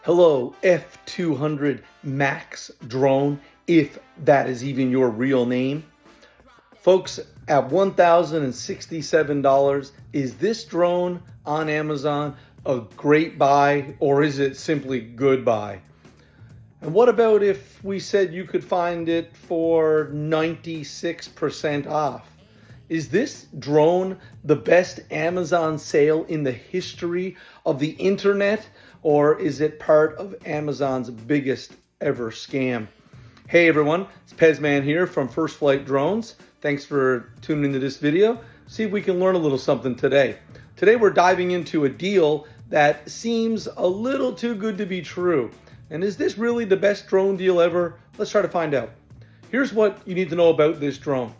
Hello, F200 Max Drone, if that is even your real name. Folks, at $1,067, is this drone on Amazon a great buy, or is it simply good buy? And what about if we said you could find it for 96% off? Is this drone the best Amazon sale in the history of the internet, or is it part of Amazon's biggest ever scam? Hey everyone, it's Pezman here from First Flight Drones. Thanks for tuning into this video. See if we can learn a little something today. Today we're diving into a deal that seems a little too good to be true. And is this really the best drone deal ever? Let's try to find out. Here's what you need to know about this drone.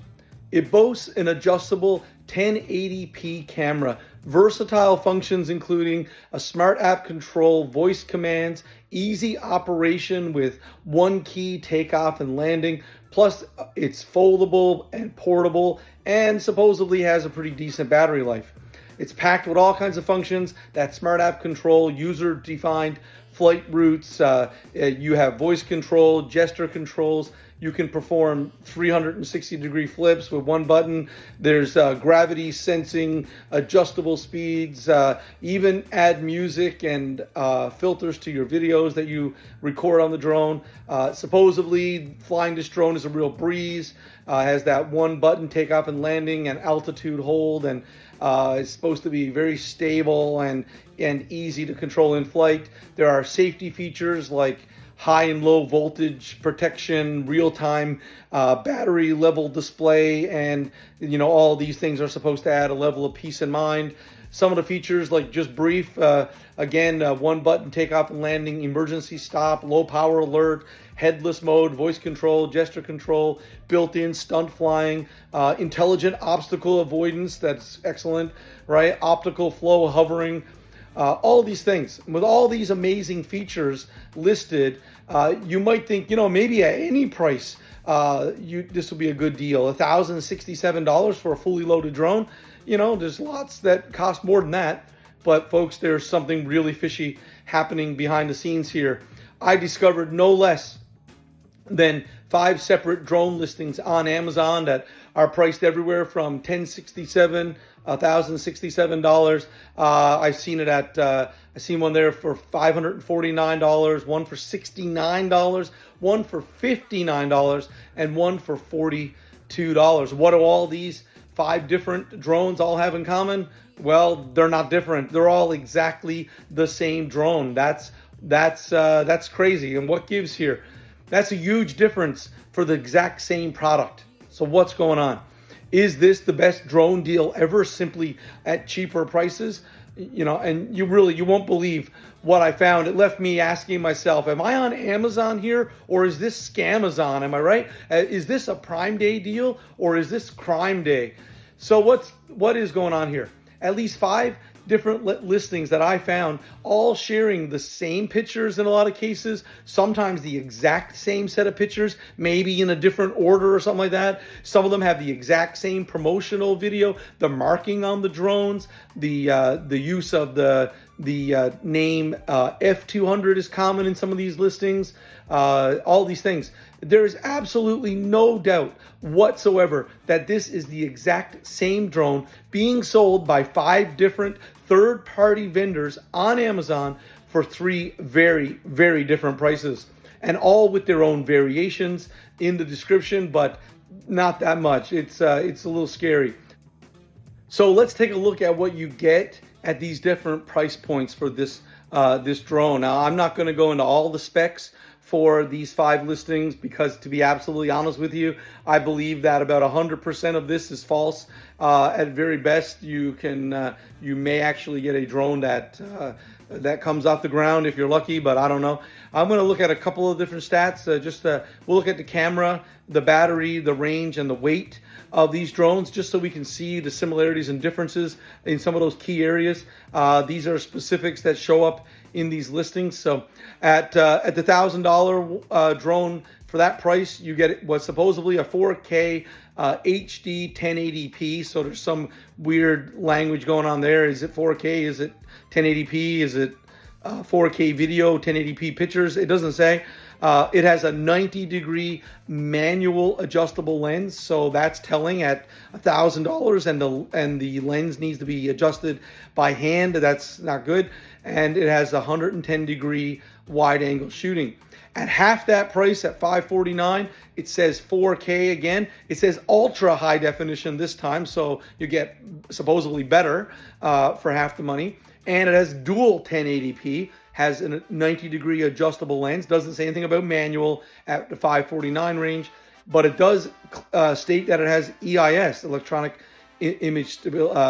It boasts an adjustable 1080p camera, versatile functions including a smart app control, voice commands, easy operation with one key takeoff and landing, plus it's foldable and portable and supposedly has a pretty decent battery life. It's packed with all kinds of functions, that smart app control, user-defined flight routes, you have voice control, gesture controls, you can perform 360-degree flips with one button. There's gravity sensing, adjustable speeds, even add music and filters to your videos that you record on the drone. Supposedly, flying this drone is a real breeze. Has that one button takeoff and landing and altitude hold, and it's supposed to be very stable and easy to control in flight. There are safety features like high and low voltage protection, real-time battery level display, and all these things are supposed to add a level of peace of mind. Some of the features, like just brief, one button takeoff and landing, emergency stop, low power alert, headless mode, voice control, gesture control, built-in stunt flying, intelligent obstacle avoidance, that's excellent, right? Optical flow hovering, all these things. With all these amazing features listed, you might think, maybe at any price, this will be a good deal. $1,067 for a fully loaded drone. There's lots that cost more than that. But folks, there's something really fishy happening behind the scenes here. I discovered no less than 5 separate drone listings on Amazon that are priced everywhere from $1,067, $1,067. I've seen it at I seen one there for $549, one for $69, one for $59, and one for $42. What do all these 5 different drones all have in common? Well, they're not different. They're all exactly the same drone. That's crazy. And what gives here? That's a huge difference for the exact same product. So what's going on? Is this the best drone deal ever, simply at cheaper prices? And you won't believe what I found. It left me asking myself, am I on Amazon here, or is this Scamazon? Am I right? Is this a Prime Day deal, or is this Crime Day? So what is going on here? At least 5 different listings that I found, all sharing the same pictures in a lot of cases, sometimes the exact same set of pictures, maybe in a different order or something like that. Some of them have the exact same promotional video, the marking on the drones, the use of the name F200 is common in some of these listings, all these things. There is absolutely no doubt whatsoever that this is the exact same drone being sold by 5 different third-party vendors on Amazon for 3 very, very different prices, and all with their own variations in the description, but not that much. It's a little scary. So let's take a look at what you get at these different price points for this drone. Now, I'm not going to go into all the specs for these 5 listings because, to be absolutely honest with you, I believe that about 100% of this is false. At very best, you may actually get a drone that comes off the ground if you're lucky, but I don't know. I'm going to look at a couple of different stats. We'll look at the camera, the battery, the range, and the weight of these drones, just so we can see the similarities and differences in some of those key areas. These are specifics that show up in these listings. So at the $1,000 drone, for that price, you get what's supposedly a 4K HD 1080p. So there's some weird language going on there. Is it 4K? Is it 1080p? Is it 4K video, 1080p pictures. It doesn't say. It has a 90-degree manual adjustable lens, so that's telling at $1,000, and the lens needs to be adjusted by hand. That's not good. And it has 110-degree wide-angle shooting. At half that price, at $549, it says 4K again. It says ultra high definition this time, so you get supposedly better for half the money. And it has dual 1080p, has a 90-degree adjustable lens. Doesn't say anything about manual at the $549 range, but it does state that it has EIS, electronic image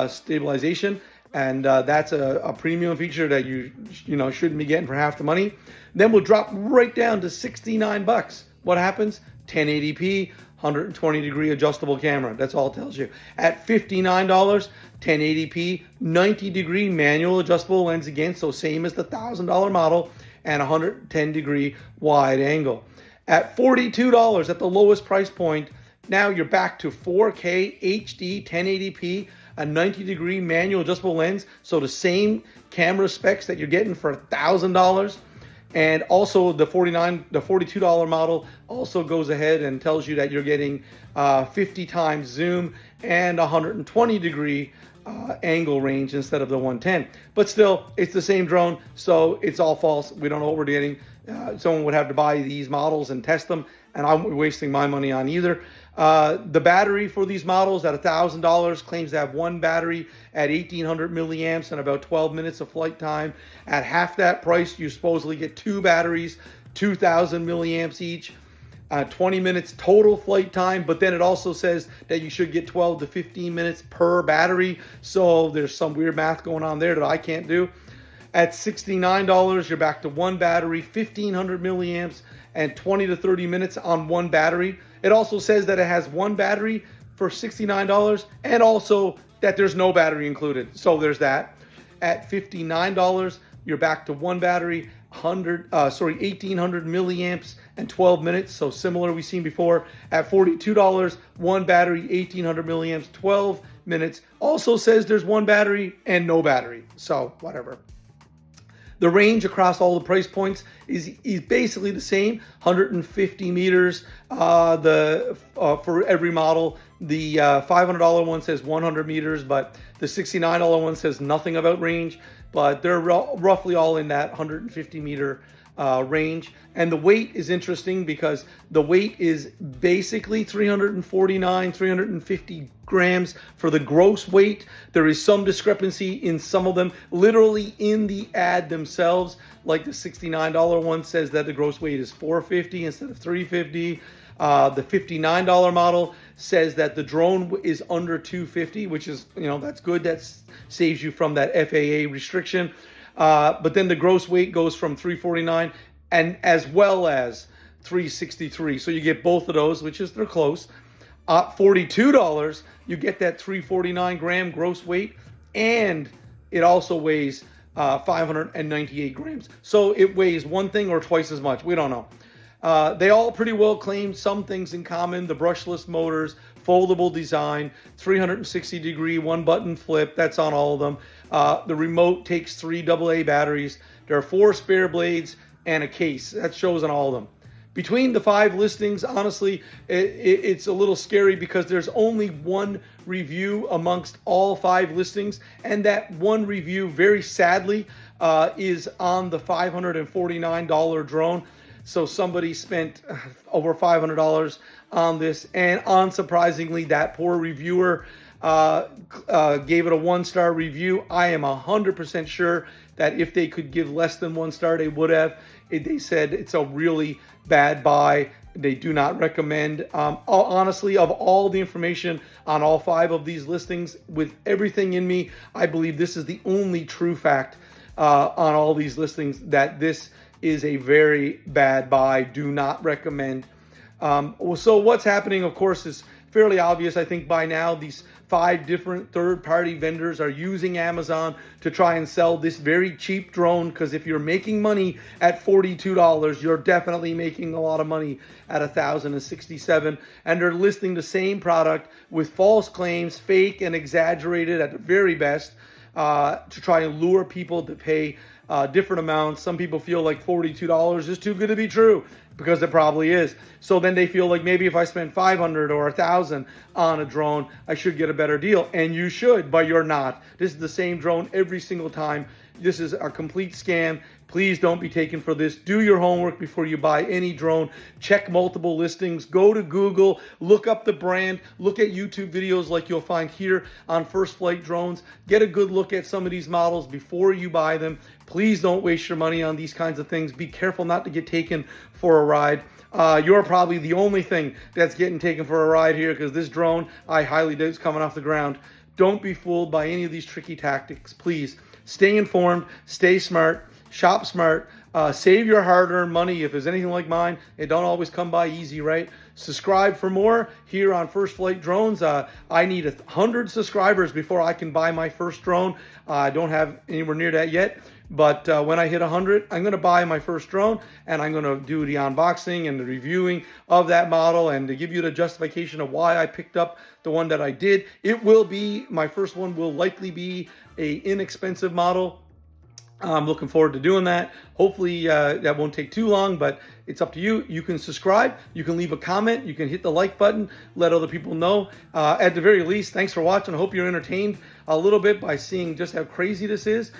stabilization, and that's a premium feature that you shouldn't be getting for half the money. Then we'll drop right down to $69. What happens? 1080p, 120-degree adjustable camera. That's all it tells you. At $59, 1080p, 90-degree manual adjustable lens again, so same as the $1,000 model, and 110-degree wide angle. At $42, at the lowest price point, now you're back to 4K HD 1080p, a 90-degree manual adjustable lens, so the same camera specs that you're getting for $1,000. And also the $42 model also goes ahead and tells you that you're getting 50 times zoom and 120-degree angle range instead of the 110. But still, it's the same drone, so it's all false. We don't know what we're getting. Someone would have to buy these models and test them, and I'm wasting my money on either. The battery for these models at $1,000 claims to have one battery at 1,800 milliamps and about 12 minutes of flight time. At half that price, you supposedly get two batteries, 2,000 milliamps each, 20 minutes total flight time, but then it also says that you should get 12 to 15 minutes per battery. So there's some weird math going on there that I can't do. At $69, you're back to one battery, 1,500 milliamps, and 20 to 30 minutes on one battery. It also says that it has one battery for $69 and also that there's no battery included. So there's that. At $59, you're back to one battery, 1,800 milliamps and 12 minutes. So similar we've seen before. At $42, one battery, 1,800 milliamps, 12 minutes. Also says there's one battery and no battery. So whatever. The range across all the price points is basically the same, 150 meters for every model. The $500 one says 100 meters, but the $69 one says nothing about range, but they're roughly all in that 150 meter range. And the weight is interesting because the weight is basically 350 grams for the gross weight. There is some discrepancy in some of them, literally in the ad themselves. Like the $69 one says that the gross weight is 450 instead of 350. The $59 model says that the drone is under 250, which is, that's good. That saves you from that FAA restriction. But then the gross weight goes from 349 and as well as 363. So you get both of those, which is they're close. $42, you get that 349 gram gross weight, and it also weighs 598 grams. So it weighs one thing or twice as much. We don't know. They all pretty well claim some things in common: the brushless motors, foldable design, 360-degree one-button flip. That's on all of them. The remote takes 3 AA batteries. There are 4 spare blades and a case. That shows on all of them. Between the 5 listings, honestly, it's a little scary because there's only one review amongst all 5 listings, and that one review, very sadly, is on the $549 drone. So somebody spent over $500 on this, and unsurprisingly, that poor reviewer gave it a 1-star review. I am 100% sure that if they could give less than 1 star, they would have. They said it's a really bad buy. They do not recommend. Honestly, of all the information on all 5 of these listings, with everything in me, I believe this is the only true fact on all these listings, that this is a very bad buy. Do not recommend. So what's happening, of course, is fairly obvious. I think by now these 5 different third-party vendors are using Amazon to try and sell this very cheap drone, because if you're making money at $42, you're definitely making a lot of money at $1,067. And they're listing the same product with false claims, fake and exaggerated at the very best, to try and lure people to pay different amounts. Some people feel like $42 is too good to be true, because it probably is. So then they feel like maybe if I spend $500 or $1,000 on a drone, I should get a better deal. And you should, but you're not. This is the same drone every single time. This is a complete scam. Please don't be taken for this. Do your homework before you buy any drone. Check multiple listings. Go to Google. Look up the brand. Look at YouTube videos like you'll find here on First Flight Drones. Get a good look at some of these models before you buy them. Please don't waste your money on these kinds of things. Be careful not to get taken for a ride. You're probably the only thing that's getting taken for a ride here, because this drone, I highly doubt, is coming off the ground. Don't be fooled by any of these tricky tactics. Please stay informed, stay smart, shop smart, save your hard-earned money. If there's anything like mine, it don't always come by easy, right? Subscribe for more here on First Flight Drones. I need 100 subscribers before I can buy my first drone. I don't have anywhere near that yet, but when I hit 100, I'm going to buy my first drone, and I'm going to do the unboxing and the reviewing of that model, and to give you the justification of why I picked up the one that I did. It will be, my first one will likely be a inexpensive model. I'm looking forward to doing that. Hopefully that won't take too long, but it's up to you. You can subscribe, you can leave a comment, you can hit the like button, let other people know. At the very least, thanks for watching. I hope you're entertained a little bit by seeing just how crazy this is.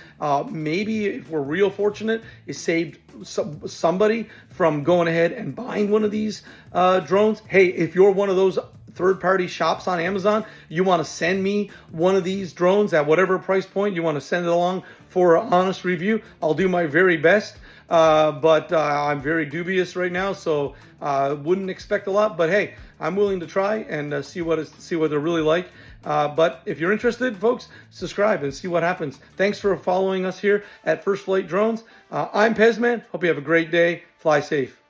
Maybe if we're real fortunate, it saved somebody from going ahead and buying one of these drones. Hey, if you're one of those third-party shops on Amazon, you want to send me one of these drones at whatever price point, you want to send it along for an honest review, I'll do my very best. But I'm very dubious right now, so wouldn't expect a lot. But hey, I'm willing to try and see what they're really like. But if you're interested, folks, subscribe and see what happens. Thanks for following us here at First Flight Drones. I'm Pezman. Hope you have a great day. Fly safe.